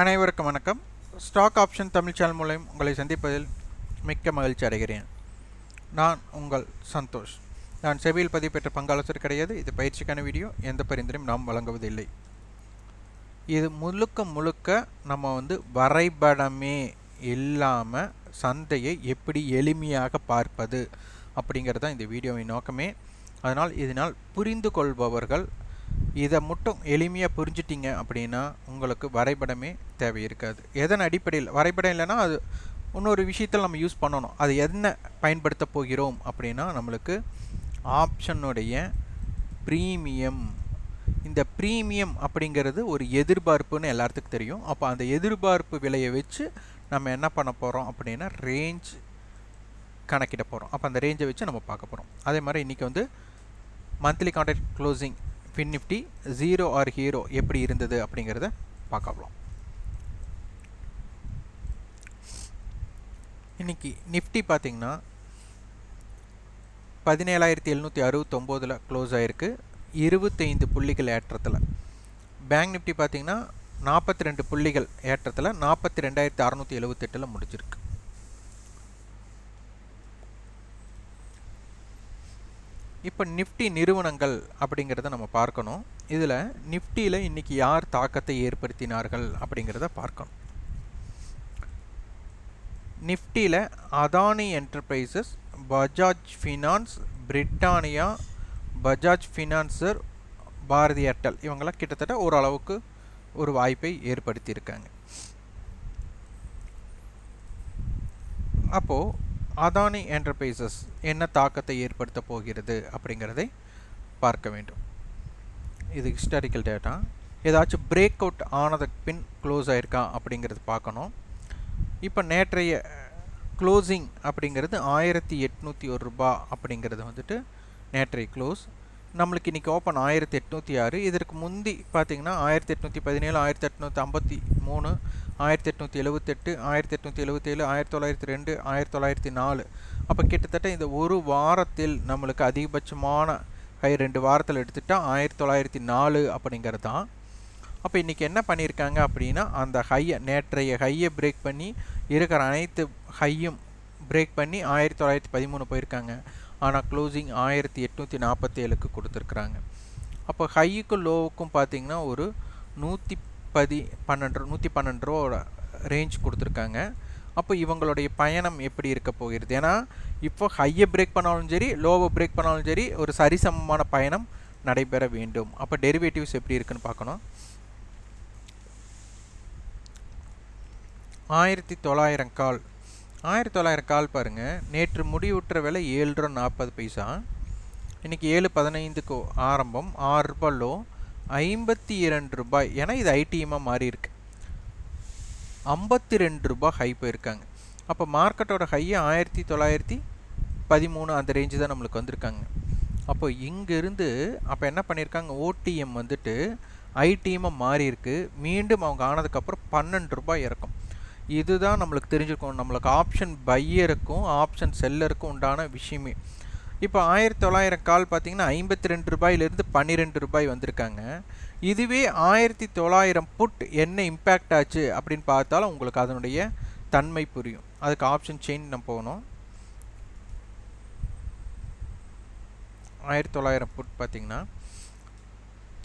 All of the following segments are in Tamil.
அனைவருக்கும் வணக்கம். ஸ்டாக் ஆப்ஷன் தமிழ் சேனல் மூலம் உங்களை சந்திப்பதில் மிக்க மகிழ்ச்சி அடைகிறேன். நான் உங்கள் சந்தோஷ். நான் செபியில் பதிவு பெற்ற பங்காளர் கிடையாது. இது பயிற்சிக்கான வீடியோ. எந்த பரிந்துரையும் நாம் வழங்குவதில்லை. இது முழுக்க நம்ம வரைபடமே இல்லாமல் சந்தையை எப்படி எளிமையாக பார்ப்பது அப்படிங்கிறது தான் இந்த வீடியோவின் நோக்கமே. இதனால் புரிந்து கொள்பவர்கள் இதை மட்டும் எளிமையாக புரிஞ்சிட்டிங்க அப்படின்னா உங்களுக்கு வரைபடமே தேவை இருக்காது. எதன் அடிப்படையில் வரைபடம் இல்லைன்னா அது இன்னொரு விஷயத்தில் நம்ம யூஸ் பண்ணணும். அது என்ன பயன்படுத்த போகிறோம் அப்படின்னா நம்மளுக்கு ஆப்ஷனுடைய ப்ரீமியம். இந்த ப்ரீமியம் அப்படிங்கிறது ஒரு எதிர்பார்ப்புன்னு எல்லாத்துக்கும் தெரியும். அப்போ அந்த எதிர்பார்ப்பு விலையை வச்சு நம்ம என்ன பண்ண போகிறோம் அப்படின்னா ரேஞ்ச் கணக்கிட போகிறோம். அப்போ அந்த ரேஞ்சை வச்சு நம்ம பார்க்க போகிறோம். அதே மாதிரி இன்றைக்கி monthly contract closing Finnifty 0 or hero எப்படி இருந்தது அப்படிங்கிறத பார்க்கலாம். இன்னைக்கு நிஃப்டி பார்த்தீங்கன்னா 17,769 க்ளோஸ் ஆகிருக்கு, 25 புள்ளிகள் ஏற்றத்தில். பேங்க் நிஃப்டி பார்த்தீங்கன்னா 42 புள்ளிகள் ஏற்றத்தில் 42,678 முடிஞ்சிருக்கு. இப்போ நிஃப்டி நிறுவனங்கள் அப்படிங்கிறத நம்ம பார்க்கணும். இதில் நிஃப்டியில் இன்றைக்கி யார் தாக்கத்தை ஏற்படுத்தினார்கள் அப்படிங்கிறத பார்க்கணும். நிஃப்டியில் Adani Enterprises, Bajaj Finance, Britannia, Bajaj Finserv, Bharti Airtel இவங்கெல்லாம் கிட்டத்தட்ட ஓரளவுக்கு ஒரு வாய்ப்பை ஏற்படுத்தியிருக்காங்க. அப்போது அதானி என்டர்பிரைசஸ் என்ன தாக்கத்தை ஏற்படுத்த போகிறது அப்படிங்கிறதை பார்க்க வேண்டும். இது ஹிஸ்டாரிக்கல் டேட்டா. ஏதாச்சும் பிரேக் அவுட் ஆனதுக்கு பின் க்ளோஸ் ஆகிருக்கா அப்படிங்கிறது பார்க்கணும். இப்போ நேற்றைய க்ளோசிங் அப்படிங்கிறது 1,801 ரூபா அப்படிங்கிறது நேற்றைய க்ளோஸ். நம்மளுக்கு இன்றைக்கி ஓப்பன் 1,806. இதற்கு முந்தி பார்த்திங்கன்னா 1,817, 1,853, 1,878, 1,877, 1,902, 1,904. அப்போ கிட்டத்தட்ட இந்த ஒரு வாரத்தில் நம்மளுக்கு அதிகபட்சமான ஹை 2 வாரத்தில் எடுத்துட்டால் 1,904 அப்படிங்கிறது தான். அப்போ இன்றைக்கி என்ன பண்ணியிருக்காங்க அப்படின்னா அந்த ஹையை நேற்றைய ஹையை பிரேக் பண்ணி இருக்கிற அனைத்து ஹையும் பிரேக் பண்ணி 1,913 போயிருக்காங்க. ஆனால் க்ளோசிங் 1,847க்கு கொடுத்துருக்குறாங்க. அப்போ ஹைக்கும் லோவுக்கும் பார்த்திங்கன்னா ஒரு 112 ரூபா ரேஞ்ச் கொடுத்துருக்காங்க. அப்போ இவங்களுடைய பயணம் எப்படி இருக்க போகிறது? ஏன்னா இப்போ ஹையை பிரேக் பண்ணாலும் சரி லோவை பிரேக் பண்ணாலும் சரி ஒரு சரிசமமான பயணம் நடைபெற வேண்டும். அப்போ டெரிவேட்டிவ்ஸ் எப்படி இருக்குன்னு பார்க்கணும். 1,900 கால் 1,900 கால் பாருங்கள். நேற்று முடிவுற்ற விலை 7.40 ரூபா. இன்றைக்கி 7.15க்கு ஆரம்பம், 6 ரூபா லோ, 52 ரூபாய். ஏன்னா இது ஐடிஎம்மாக மாறி இருக்கு. 52 ரூபாய் ஹை போயிருக்காங்க. அப்போ மார்க்கெட்டோட ஹையை 1,913 அந்த ரேஞ்சு தான் நம்மளுக்கு வந்திருக்காங்க. அப்போ இங்கேருந்து அப்போ என்ன பண்ணியிருக்காங்க, ஓடிஎம் ஐடிஎம்மாக மாறி இருக்கு. மீண்டும் அவங்க ஆனதுக்கப்புறம் 12 ரூபாய் இறக்கும். இதுதான் நம்மளுக்கு தெரிஞ்சுக்கணும். நம்மளுக்கு ஆப்ஷன் பையருக்கும் ஆப்ஷன் செல்லருக்கும் உண்டான விஷயமே. இப்போ 1,900 கால் பார்த்தீங்கன்னா 52 ரூபாயிலிருந்து 12 ரூபாய் வந்திருக்காங்க. இதுவே 1,900 புட் என்ன இம்பேக்ட் ஆச்சு அப்படின்னு பார்த்தாலும் உங்களுக்கு அதனுடைய தன்மை புரியும். அதுக்கு ஆப்ஷன் செயின் நம்ம போகணும். 1,900 புட் பார்த்தீங்கன்னா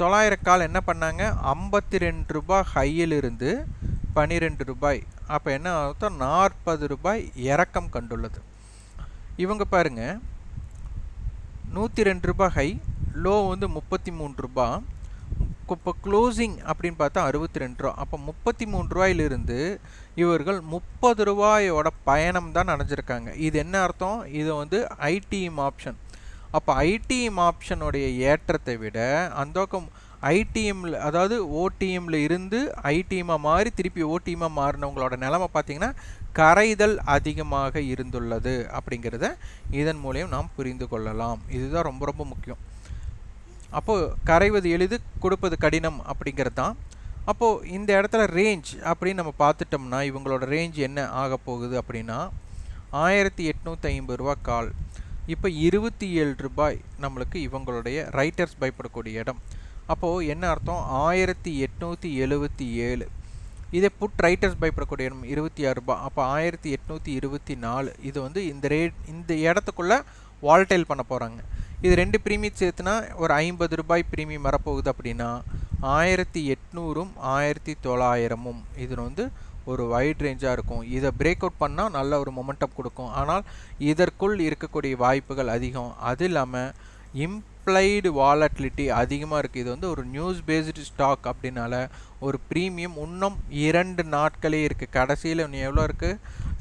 900 கால் என்ன பண்ணாங்க, 52 ரூபாய் ஹையிலிருந்து 12 ரூபாய். அப்போ என்ன அர்த்தம், 40 ரூபாய் இறக்கம் கண்டுள்ளது. இவங்க பாருங்கள் 102 ரூபாய் ஹை, லோ 33 ரூபா. இப்போ க்ளோசிங் அப்படின்னு பார்த்தா 62 ரூபா. அப்போ 33 ரூபாயிலிருந்து இவர்கள் 30 ரூபாயோட பயணம் தான் அடைஞ்சிருக்காங்க. இது என்ன அர்த்தம், இது ஐடிஎம் ஆப்ஷன். அப்போ ஐடிஎம் ஆப்ஷனுடைய ஏற்றத்தை விட அந்த ஐடிஎம்ல அதாவது ஓடிஎம்ல இருந்து ஐடிஎம்மாக மாறி திருப்பி ஓடிஎம்மாக மாறினவங்களோட நிலைமை பார்த்திங்கன்னா கரைதல் அதிகமாக இருந்துள்ளது அப்படிங்கிறத இதன் மூலம் நாம் புரிந்து கொள்ளலாம். இதுதான் ரொம்ப ரொம்ப முக்கியம். அப்போது கரைவது எளிது, கொடுப்பது கடினம் அப்படிங்கிறது தான். அப்போது இந்த இடத்துல ரேஞ்ச் அப்படின்னு நம்ம பார்த்துட்டோம்னா இவங்களோட ரேஞ்ச் என்ன ஆக போகுது அப்படின்னா 1,850 ரூபா கால். இப்போ 27 ரூபாய் நம்மளுக்கு இவங்களுடைய ரைட்டர்ஸ் பயப்படக்கூடிய இடம். அப்போது என்ன அர்த்தம், 1,877 இதே புட் ரைட்டர்ஸ் பை பண்ணக்கூடிய இடம் 26 ரூபாய். அப்போ 1824. இது வந்து இந்த இடத்துக்குள்ள வால்டைல் பண்ண போகிறாங்க. இது 2 ப்ரீமியம் சேர்த்துனா ஒரு 50 ரூபாய் ப்ரீமியம் வரப்போகுது அப்படின்னா 1800ம் 1900ம் இது வந்து ஒரு வைட் ரேஞ்சாக இருக்கும். இதை பிரேக் அவுட் பண்ணால் நல்ல ஒரு மொமெண்டம் கொடுக்கும். ஆனால் இதற்குள் இருக்கக்கூடிய வாய்ப்புகள் அதிகம். அது இல்லாமல் இம்ப்ளைடு வாலட்டிலிட்டி அதிகமாக இருக்குது. இது வந்து ஒரு நியூஸ் பேஸ்டு ஸ்டாக் அப்படின்னால ஒரு ப்ரீமியம் இன்னும் 2 நாட்களே இருக்குது. கடைசியில் இன்னும் எவ்வளோ இருக்குது?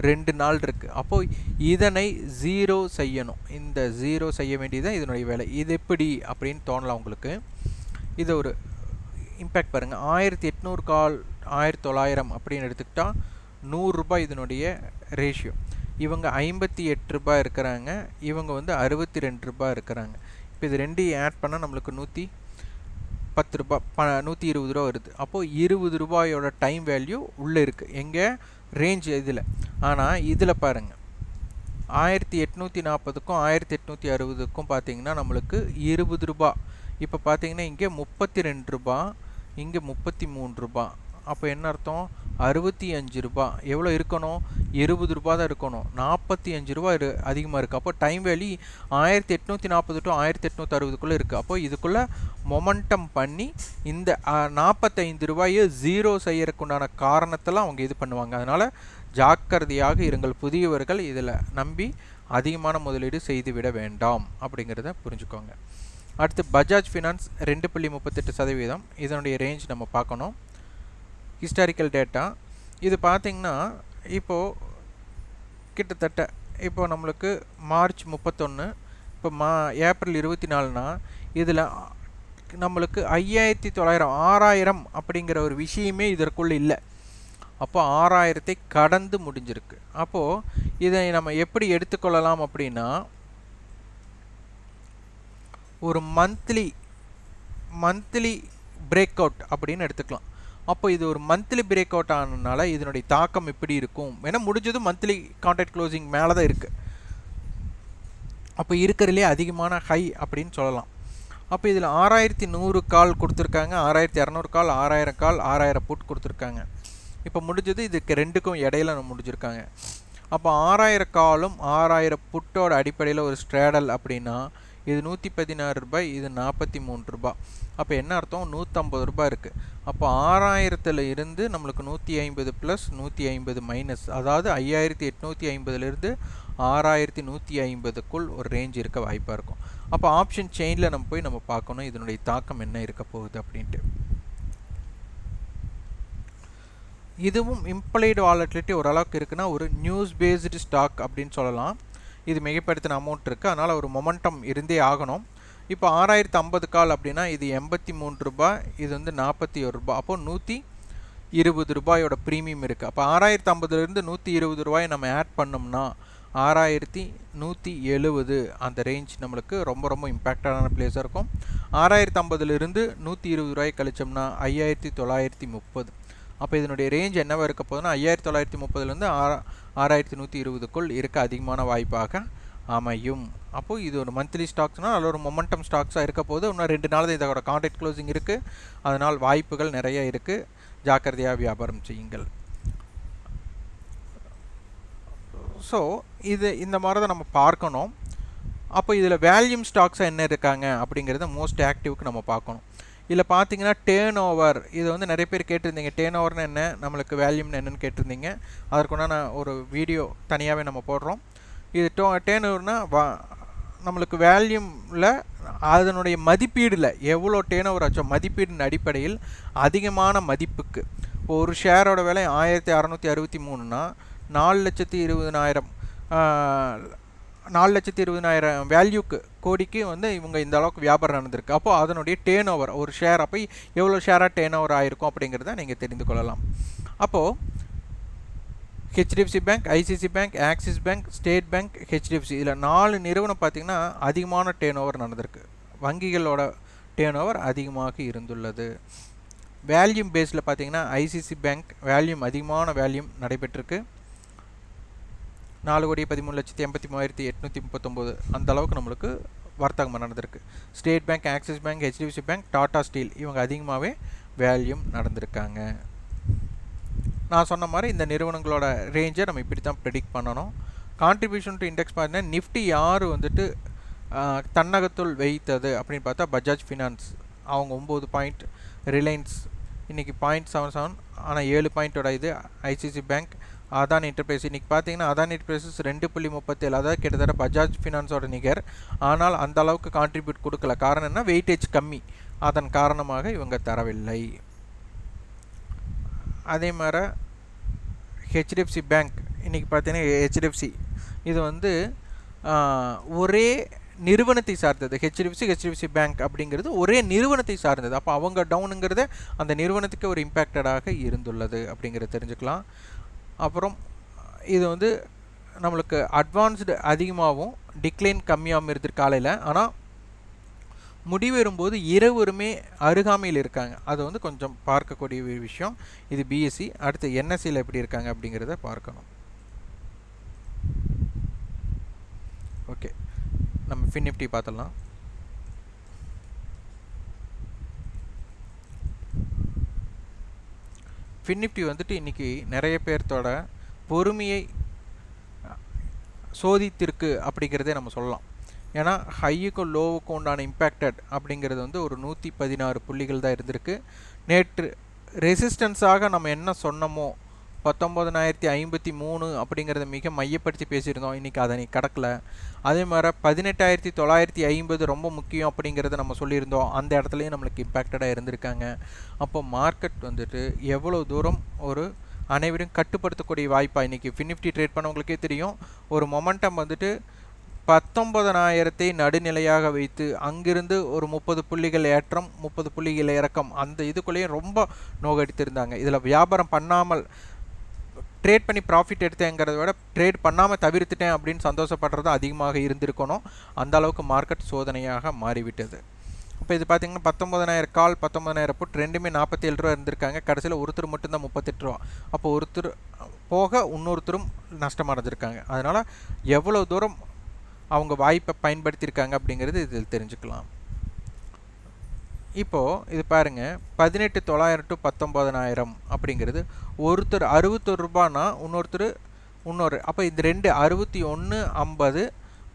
2 நாள் இருக்குது. அப்போது இதனை 0 செய்யணும். இந்த 0 செய்ய வேண்டியதுதான் இதனுடைய வேலை. இது எப்படி அப்படின்னு தோணலாம் உங்களுக்கு. இது ஒரு இம்பேக்ட் பாருங்கள். 1800 கால் 1900 அப்படின்னு எடுத்துக்கிட்டால் 100 ரூபாய் இதனுடைய ரேஷியோ. இவங்க 58 ரூபாய் இருக்கிறாங்க, இவங்க வந்து 62 ரூபாய் இருக்கிறாங்க. இப்போ இது ரெண்டையும் ஆட் பண்ணால் நம்மளுக்கு 110 ரூபாய் 120 ரூபா வருது. அப்போது 20 ரூபாயோட டைம் வேல்யூ உள்ளே இருக்குது. எங்கே? ரேஞ்ச் இதில். ஆனால் இதில் பாருங்கள் 1840க்கும் 1860க்கும் பார்த்தீங்கன்னா நம்மளுக்கு 20 ரூபா. இப்போ பார்த்தீங்கன்னா இங்கே 32 ரூபா, இங்கே 33 ரூபா. அப்போ என்ன அர்த்தம்? 65 ரூபா. எவ்வளோ இருக்கணும்? 20 ரூபா தான் இருக்கணும். 45 ரூபா அதிகமாக இருக்குது. அப்போ டைம் வேல்யூ 1840 டு 1860க்குள்ளே இருக்குது. அப்போ இதுக்குள்ளே மொமெண்டம் பண்ணி இந்த 45 ரூபாயை 0 செய்யறதுக்குண்டான காரணத்தெல்லாம் அவங்க இது பண்ணுவாங்க. அதனால் ஜாக்கிரதையாக இருங்கள். புதியவர்கள் இதில் நம்பி அதிகமான முதலீடு செய்துவிட வேண்டாம் அப்படிங்கிறத புரிஞ்சுக்கோங்க. அடுத்து பஜாஜ் ஃபினான்ஸ் 2.38%. இதனுடைய ரேஞ்ச் நம்ம பார்க்கணும். ஹிஸ்டாரிக்கல் டேட்டா இது பார்த்திங்கன்னா இப்போது கிட்டத்தட்ட இப்போ நம்மளுக்கு மார்ச் 31, இப்போ ஏப்ரல் 24னா இதில் நம்மளுக்கு 5900 6000 அப்படிங்கிற ஒரு விஷயமே இதற்குள்ளே இல்லை. அப்போ 6000ஐ கடந்து முடிஞ்சிருக்கு. அப்போது இதை நம்ம எப்படி எடுத்துக்கொள்ளலாம் அப்படின்னா ஒரு மந்த்லி பிரேக் அவுட் அப்படின்னு எடுத்துக்கலாம். அப்போ இது ஒரு மந்த்லி பிரேக் அவுட் ஆனதுனால இதனுடைய தாக்கம் எப்படி இருக்கும்? ஏன்னா முடிஞ்சதும் மந்த்லி கான்ட்ராக்ட் க்ளோசிங் மேலே தான் இருக்குது. அப்போ இருக்கிறதுலே அதிகமான ஹை அப்படின்னு சொல்லலாம். அப்போ இதில் 6100 கால் கொடுத்துருக்காங்க, 6200 கால், 6000 கால், 6000 புட் கொடுத்துருக்காங்க. இப்போ முடிஞ்சது இதுக்கு ரெண்டுக்கும் இடையில முடிஞ்சிருக்காங்க. அப்போ 6000 காலும் 6000 புட்டோட அடிப்படையில் ஒரு ஸ்ட்ரேடல் அப்படின்னா இது 116 ரூபாய், இது 43 ரூபாய். அப்போ என்ன அர்த்தம்? 150 ரூபாய் இருக்குது. அப்போ 6000த்தில் இருந்து நம்மளுக்கு 150 ப்ளஸ் 150 மைனஸ், அதாவது 5850லேருந்து 6150க்குள் ஒரு ரேஞ்ச் இருக்க வாய்ப்பாக இருக்கும். அப்போ ஆப்ஷன் செயினில் நம்ம போய் நம்ம பார்க்கணும் இதனுடைய தாக்கம் என்ன இருக்க போகுது அப்படின்ட்டு. இதுவும் இம்ப்ளைடு வாலட்டிலிட்டி ஓரளவுக்கு இருக்குன்னா ஒரு நியூஸ் பேஸ்டு ஸ்டாக் அப்படின்னு சொல்லலாம். இது மிகப்படுத்தின அமௌண்ட் இருக்குது, அதனால் ஒரு மொமெண்டம் இருந்தே ஆகணும். இப்போ 6050 கால் அப்படின்னா இது 83 ரூபாய், இது வந்து 41 ரூபாய். அப்போது 120 ரூபாயோட ப்ரீமியம் இருக்குது. அப்போ 6050லேருந்து 120 ரூபாயை நம்ம ஆட் பண்ணோம்னா 6170 அந்த ரேஞ்ச் நம்மளுக்கு ரொம்ப ரொம்ப இம்பேக்டான பிளேஸாக இருக்கும். 6050லேருந்து 120 ரூபாய் கழிச்சோம்னா 5930. அப்போ இதனுடைய ரேஞ்ச் என்னவா இருக்க போதுன்னா 5930லேருந்து 6120க்குள் இருக்க அதிகமான வாய்ப்பாக அமையும். அப்போது இது ஒரு மந்த்லி ஸ்டாக்ஸ்னால் அதில் ஒரு மொமெண்டம் ஸ்டாக்ஸாக இருக்க போது இன்னும் 2 நாள் தான் இதோட கான்ட்ராக்ட் க்ளோசிங் இருக்குது. அதனால் வாய்ப்புகள் நிறைய இருக்குது. ஜாக்கிரதையாக வியாபாரம் செய்யுங்கள். ஸோ இது இந்த மாதிரி தான் நம்ம பார்க்கணும். அப்போ இதில் வேல்யூம் ஸ்டாக்ஸாக என்ன இருக்காங்க அப்படிங்கிறத மோஸ்ட் ஆக்டிவ்க்கு நம்ம பார்க்கணும். இதில் பார்த்தீங்கன்னா டேர்ன் ஓவர், இது வந்து நிறைய பேர் கேட்டிருந்தீங்க. டேர்ன் ஓவர்னு என்ன, நம்மளுக்கு வேல்யூம்னு என்னென்னு கேட்டிருந்தீங்க. அதற்குண்டான ஒரு வீடியோ தனியாகவே நம்ம போடுறோம். இது டேர்ன் ஓவர்னால் நம்மளுக்கு வேல்யூமில் அதனுடைய மதிப்பீடில் எவ்வளோ டேர்ன் ஓவர் ஆச்சோ மதிப்பீடின் அடிப்படையில் அதிகமான மதிப்புக்கு ஒரு ஷேரோட விலை 1663னா 4,20,000 4,20,000 வேல்யூக்கு கோடிக்கு வந்து இவங்க இந்த அளவுக்கு வியாபாரம் நடந்திருக்கு. அப்போது அதனுடைய டேர்ன் ஓவர் ஒரு ஷேர் அப்போ எவ்வளோ ஷேராக டேர்ன் ஓவர் ஆகிருக்கும் அப்படிங்கிறத நீங்கள் தெரிந்து கொள்ளலாம். அப்போது HDFC bank, ICC bank, axis bank, state bank, HDFC இதில் 4 நிறுவனம் பார்த்திங்கன்னா அதிகமான டேர்ன் ஓவர் நடந்திருக்கு. வங்கிகளோட டேர்ன் ஓவர் அதிகமாக இருந்துள்ளது. வேல்யூம் பேஸில் பார்த்திங்கன்னா ஐசிசி பேங்க் வேல்யூம் அதிகமான வேல்யூம் நடைபெற்றிருக்கு. 4,13,83,839 அந்த அளவுக்கு நம்மளுக்கு வர்த்தகம் நடந்திருக்கு. State bank, axis bank, HDFC bank, Tata steel இவங்க அதிகமாகவே வேல்யூம் நடந்திருக்காங்க. நான் சொன்ன மாதிரி இந்த நிறுவனங்களோட ரேஞ்சை நம்ம இப்படி தான் ப்ரெடிக்ட் பண்ணணும். கான்ட்ரிபியூஷன் டு இண்டெக்ஸ் பார்த்தீங்கன்னா நிஃப்டி யார் வந்துட்டு தன்னகத்துள் வைத்தது அப்படின்னு பார்த்தா பஜாஜ் ஃபினான்ஸ், அவங்க 9 பாயிண்ட். ரிலையன்ஸ் இன்றைக்கி 0.77, ஆனால் 7 பாயிண்ட்டோட இது. ஐசிசி பேங்க், அதானி என்டர்பிரைஸ் இன்றைக்கி பார்த்தீங்கன்னா அதானி என்டர்பிரைசஸ் 2.37, அதாவது கிட்டத்தட்ட பஜாஜ் ஃபினான்ஸோட நிகர். ஆனால் அந்த அளவுக்கு கான்ட்ரிபியூட் கொடுக்கல. காரணம் என்ன? வெயிட்டேஜ் கம்மி, அதன் காரணமாக இவங்க தரவில்லை. அதே மாதிரி ஹெச்டிஎஃப்சி பேங்க் இன்றைக்கி பார்த்தீங்கன்னா ஹெச்டிஎஃப்சி இது வந்து ஒரே நிறுவனத்தை சார்ந்தது. ஹெச்டிஎஃப்சி பேங்க் அப்படிங்கிறது ஒரே நிறுவனத்தை சார்ந்தது. அப்போ அவங்க டவுனுங்கிறத அந்த நிறுவனத்துக்கு ஒரு இம்பேக்டடாக இருந்துள்ளது அப்படிங்கிறத தெரிஞ்சுக்கலாம். அப்புறம் இது வந்து நம்மளுக்கு அட்வான்ஸ்டு அதிகமாகவும் டிக்ளைன் கம்மியாகவும் இருந்துருக்கு காலையில். ஆனால் முடிவெறும்போது இருவருமே அருகாமையில் இருக்காங்க. அது வந்து கொஞ்சம் பார்க்கக்கூடிய ஒரு விஷயம். இது பிஎஸ்சி. அடுத்து என்எஸ்சியில் எப்படி இருக்காங்க அப்படிங்கிறத பார்க்கணும். ஓகே, நம்ம ஃபின்னிஃப்டி பார்த்துடலாம். ஃபின்னிஃப்டி வந்துட்டு இன்றைக்கி நிறைய பேர்த்தோட பொறுமையை சோதித்திருக்கு அப்படிங்கிறதே நம்ம சொல்லலாம். ஏன்னா ஹையுக்கும் லோவுக்கும் உண்டான இம்பேக்டட் அப்படிங்கிறது வந்து ஒரு 116 புள்ளிகள் தான் இருந்திருக்கு. நேற்று ரெசிஸ்டன்ஸாக நம்ம என்ன சொன்னமோ 19,053 அப்படிங்கிறத மிக மையப்படுத்தி பேசியிருந்தோம். இன்றைக்கி அதை கடக்கலை. அதே மாதிரி 18,950 ரொம்ப முக்கியம் அப்படிங்கிறத நம்ம சொல்லியிருந்தோம். அந்த இடத்துலையும் நம்மளுக்கு இம்பேக்டடாக இருந்திருக்காங்க. அப்போ மார்க்கெட் வந்துட்டு எவ்வளோ தூரம் ஒரு அனைவரும் கட்டுப்படுத்தக்கூடிய வாய்ப்பாக இன்றைக்கி ஃபின்னிஃப்டி ட்ரேட் பண்ணவங்களுக்கே தெரியும். ஒரு மொமெண்டம் வந்துட்டு 19,000 நடுநிலையாக வைத்து அங்கிருந்து ஒரு 30 புள்ளிகள் ஏற்றம், 30 புள்ளிகள் இறக்கம், அந்த இதுக்குள்ளேயும் ரொம்ப நோகடித்திருந்தாங்க. இதில் வியாபாரம் பண்ணாமல் ட்ரேட் பண்ணி ப்ராஃபிட் எடுத்தேங்கிறத விட ட்ரேட் பண்ணாமல் தவிர்த்துட்டேன் அப்படின்னு சந்தோஷப்படுறது அதிகமாக இருந்திருக்கணும். அந்த அளவுக்கு மார்க்கெட் சோதனையாக மாறிவிட்டது. இப்போ இது பார்த்திங்கன்னா 19,000 கால், 19,000 புட் ரெண்டுமே 47 ரூபா இருந்திருக்காங்க. கடைசியில் ஒருத்தர் மட்டும்தான் 38 ரூபா. அப்போ ஒருத்தர் போக இன்னொருத்தரும் நஷ்டமடைஞ்சிருக்காங்க. அதனால் எவ்வளோ தூரம் அவங்க வாய்ப்பை பயன்படுத்தியிருக்காங்க அப்படிங்கிறது இதில் தெரிஞ்சுக்கலாம். இப்போது இது பாருங்கள், 18,900 to 19,000 அப்படிங்கிறது ஒருத்தர் 61 ரூபானா இன்னொரு அப்போ இது ரெண்டு 61.50,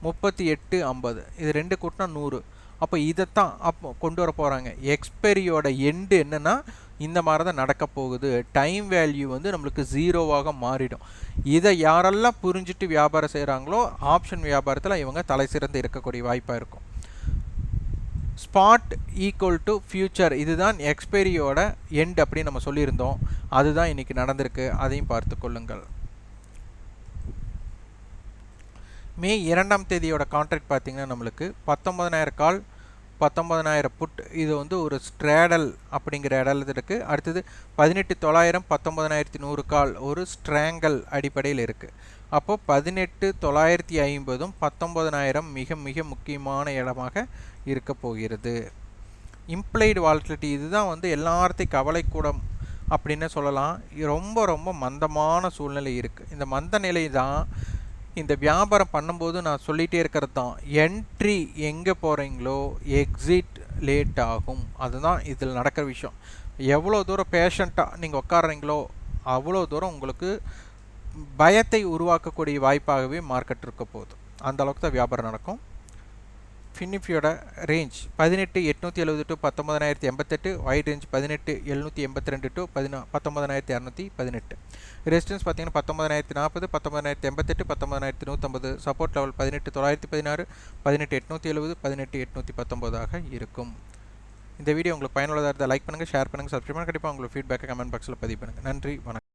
38.50, இது ரெண்டு கூட்டினா 100. அப்போ இதைத்தான் அப்போ கொண்டு வர போகிறாங்க. எக்ஸ்பைரியோட எண்டு என்னென்னா இந்த மாதிரி தான் நடக்க போகுது. டைம் வேல்யூ வந்து நம்மளுக்கு 0வாக மாறிடும். இதை யாரெல்லாம் புரிஞ்சுட்டு வியாபாரம் செய்கிறாங்களோ ஆப்ஷன் வியாபாரத்தில் இவங்க தலை சிறந்து இருக்கக்கூடிய வாய்ப்பாக இருக்கும். ஸ்பாட் ஈக்குவல் டு ஃபியூச்சர், இதுதான் எக்ஸ்பைரியோட எண்ட் அப்படின்னு நம்ம சொல்லியிருந்தோம். அதுதான் இன்றைக்கி நடந்திருக்கு. அதையும் பார்த்து கொள்ளுங்கள். மே 2ஆம் தேதியோட கான்ட்ராக்ட் பார்த்திங்கன்னா நம்மளுக்கு 19,000 கால், 19,000 புட். இது வந்து ஒரு ஸ்ட்ரேடல் அப்படிங்கிற இடத்துல இருக்குது. அடுத்தது 18,900, 19,100 கால் ஒரு ஸ்ட்ராங்கல் அடிப்படையில் இருக்குது. அப்போது 18,950, 19,000 மிக மிக முக்கியமான இடமாக இருக்க போகிறது. இம்ப்ளைடு வாலட்டிலிட்டி இதுதான் வந்து எல்லாத்தையும் கவலைக்கூடம் அப்படின்னு சொல்லலாம். ரொம்ப ரொம்ப மந்தமான சூழ்நிலை இருக்குது. இந்த மந்த நிலை தான் இந்த வியாபாரம் பண்ணும்போது நான் சொல்லிகிட்டே இருக்கிறது தான். என்ட்ரி எங்கே போகிறீங்களோ எக்ஸிட் லேட் ஆகும். அதுதான் இதில் நடக்கிற விஷயம். எவ்வளோ தூரம் பேஷண்ட்டாக நீங்கள் உட்காடுறீங்களோ அவ்வளோ தூரம் உங்களுக்கு பயத்தை உருவாக்கக்கூடிய வாய்ப்பாகவே மார்க்கெட் இருக்க போகுது. அந்த அளவுக்கு தான் வியாபாரம் நடக்கும். ஃபின்னிஃப்டியோட range 18,870 to 19,088, wide range 18,782 to 19,218. Resistance பார்த்தீங்கன்னா 19,040, 19,088, 19,150. சப்போர்ட் லெவல் 18,916, 18,870, 18,819 இருக்கும். இந்த வீடியோ உங்களுக்கு பயனுள்ளதாக இருந்தால் லைக் பண்ணுங்கள், ஷேர் பண்ணுங்கள், சப்ஸ்கிரைப் பண்ணுங்கள். கண்டிப்பாக உங்களுக்கு ஃபீட்பேக்கை கமெண்ட் பாக்ஸில் பதிவு பண்ணுங்கள். நன்றி, வணக்கம்.